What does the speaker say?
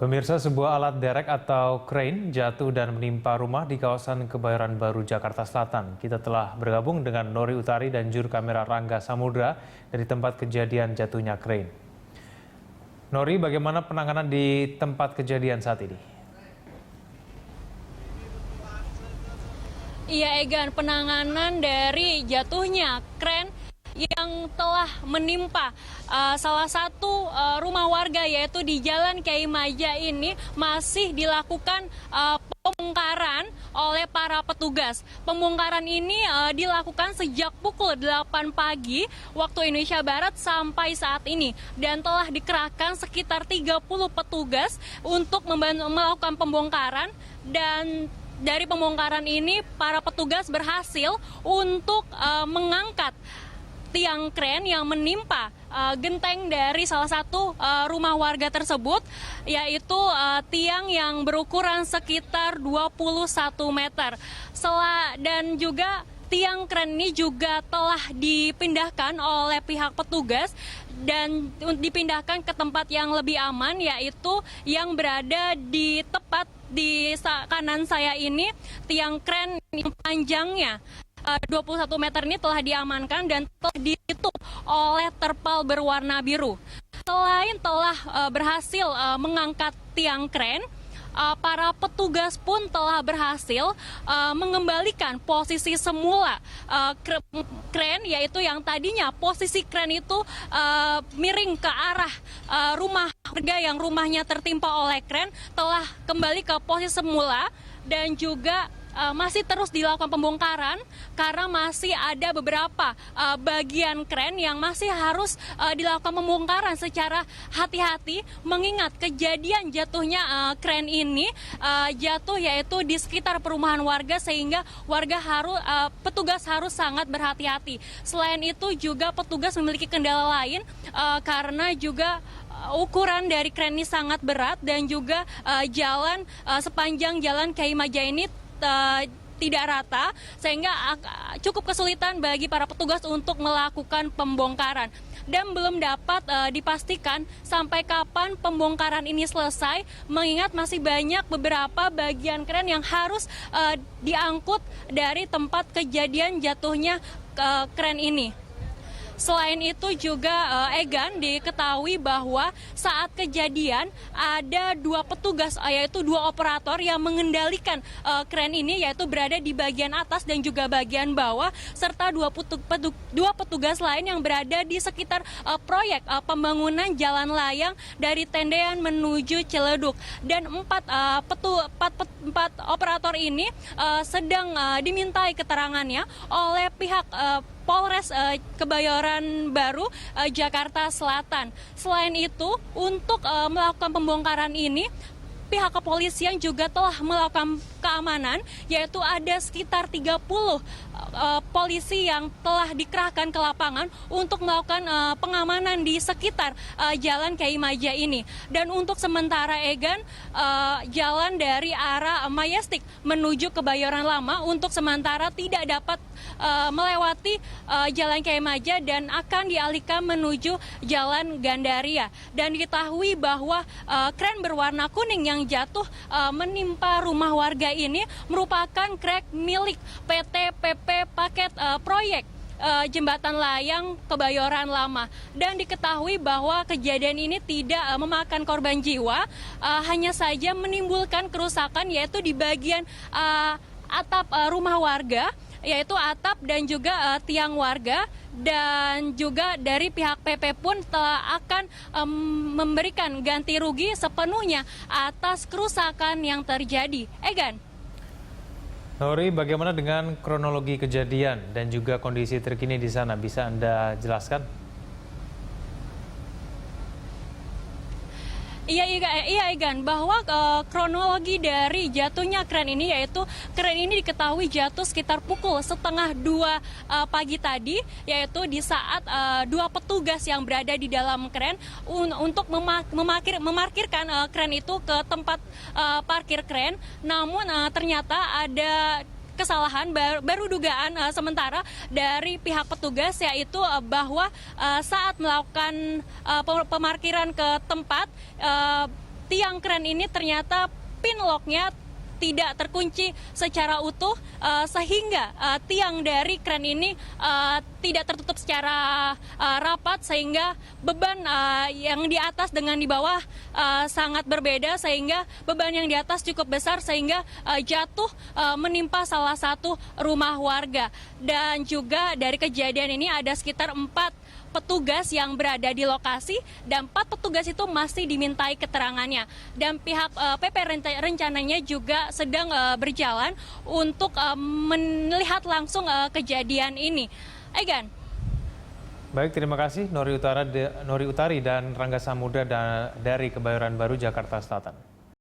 Pemirsa, sebuah alat derek atau crane jatuh dan menimpa rumah di kawasan Kebayoran Baru, Jakarta Selatan. Kita telah bergabung dengan Nori Utari dan juru kamera Rangga Samudra dari tempat kejadian jatuhnya crane. Nori, bagaimana penanganan di tempat kejadian saat ini? Iya, Egan, penanganan dari jatuhnya crane yang telah menimpa salah satu rumah warga, yaitu di Jalan Kiai Maja ini masih dilakukan pembongkaran oleh para petugas. Pembongkaran ini dilakukan sejak pukul 8 pagi waktu Indonesia Barat sampai saat ini, dan telah dikerahkan sekitar 30 petugas untuk melakukan pembongkaran. Dan dari pembongkaran ini para petugas berhasil untuk mengangkat tiang kren yang menimpa genteng dari salah satu rumah warga tersebut, yaitu tiang yang berukuran sekitar 21 meter. Dan juga tiang kren ini juga telah dipindahkan oleh pihak petugas dan dipindahkan ke tempat yang lebih aman, yaitu yang berada di tepat di kanan saya ini. Tiang kren panjangnya 21 meter ini telah diamankan dan telah ditutup oleh terpal berwarna biru. Selain telah berhasil mengangkat tiang kren, para petugas pun telah berhasil mengembalikan posisi semula kren, yaitu yang tadinya posisi kren itu miring ke arah rumah warga yang rumahnya tertimpa oleh kren, telah kembali ke posisi semula. Dan juga masih terus dilakukan pembongkaran karena masih ada beberapa bagian kren yang masih harus dilakukan pembongkaran secara hati-hati, mengingat kejadian jatuhnya kren ini jatuh yaitu di sekitar perumahan warga, sehingga petugas harus sangat berhati-hati. Selain itu juga petugas memiliki kendala lain karena juga ukuran dari kren ini sangat berat, dan juga sepanjang jalan Kiai Maja ini tidak rata, sehingga cukup kesulitan bagi para petugas untuk melakukan pembongkaran. Dan belum dapat dipastikan sampai kapan pembongkaran ini selesai, mengingat masih banyak beberapa bagian kren yang harus diangkut dari tempat kejadian jatuhnya kren ini. Selain itu juga Egan, diketahui bahwa saat kejadian ada dua petugas, yaitu dua operator yang mengendalikan kren ini, yaitu berada di bagian atas dan juga bagian bawah, serta dua petugas lain yang berada di sekitar proyek pembangunan jalan layang dari Tendean menuju Ciledug. Dan empat operator ini sedang dimintai keterangannya oleh pihak Polres Kebayoran Baru, Jakarta Selatan. Selain itu, untuk melakukan pembongkaran ini, pihak kepolisian juga telah melakukan keamanan, yaitu ada sekitar 30 polisi yang telah dikerahkan ke lapangan untuk melakukan pengamanan di sekitar jalan Kiai Maja ini. Dan untuk sementara, Egan, jalan dari arah Majestic menuju Kebayoran Lama untuk sementara tidak dapat melewati jalan Kiai Maja dan akan dialihkan menuju jalan Gandaria. Dan diketahui bahwa kren berwarna kuning yang jatuh menimpa rumah warga ini merupakan kren milik PT PP Paket Proyek Jembatan Layang Kebayoran Lama. Dan diketahui bahwa kejadian ini tidak memakan korban jiwa, hanya saja menimbulkan kerusakan, yaitu di bagian atap rumah warga, yaitu atap dan juga tiang warga. Dan juga dari pihak PP pun telah akan memberikan ganti rugi sepenuhnya atas kerusakan yang terjadi. Egan. Nori, bagaimana dengan kronologi kejadian dan juga kondisi terkini di sana? Bisa Anda jelaskan? Iya, Egan, bahwa kronologi dari jatuhnya kren ini, yaitu kren ini diketahui jatuh sekitar pukul 1:30 pagi tadi, yaitu di saat dua petugas yang berada di dalam kren untuk memarkirkan kren itu ke tempat parkir kren. Namun ternyata ada kesalahan, baru dugaan sementara dari pihak petugas, yaitu bahwa saat melakukan pemarkiran ke tempat tiang kren ini ternyata pin locknya tidak terkunci secara utuh, sehingga tiang dari kren ini tidak tertutup secara rapat, sehingga beban yang di atas dengan di bawah sangat berbeda, sehingga beban yang di atas cukup besar sehingga jatuh menimpa salah satu rumah warga. Dan juga dari kejadian ini ada sekitar 4 petugas yang berada di lokasi, dan 4 petugas itu masih dimintai keterangannya. Dan pihak PP rencananya juga sedang berjalan untuk melihat langsung kejadian ini. Egan. Baik, terima kasih Nori Utari dan Rangga Samudra dari Kebayoran Baru, Jakarta Selatan.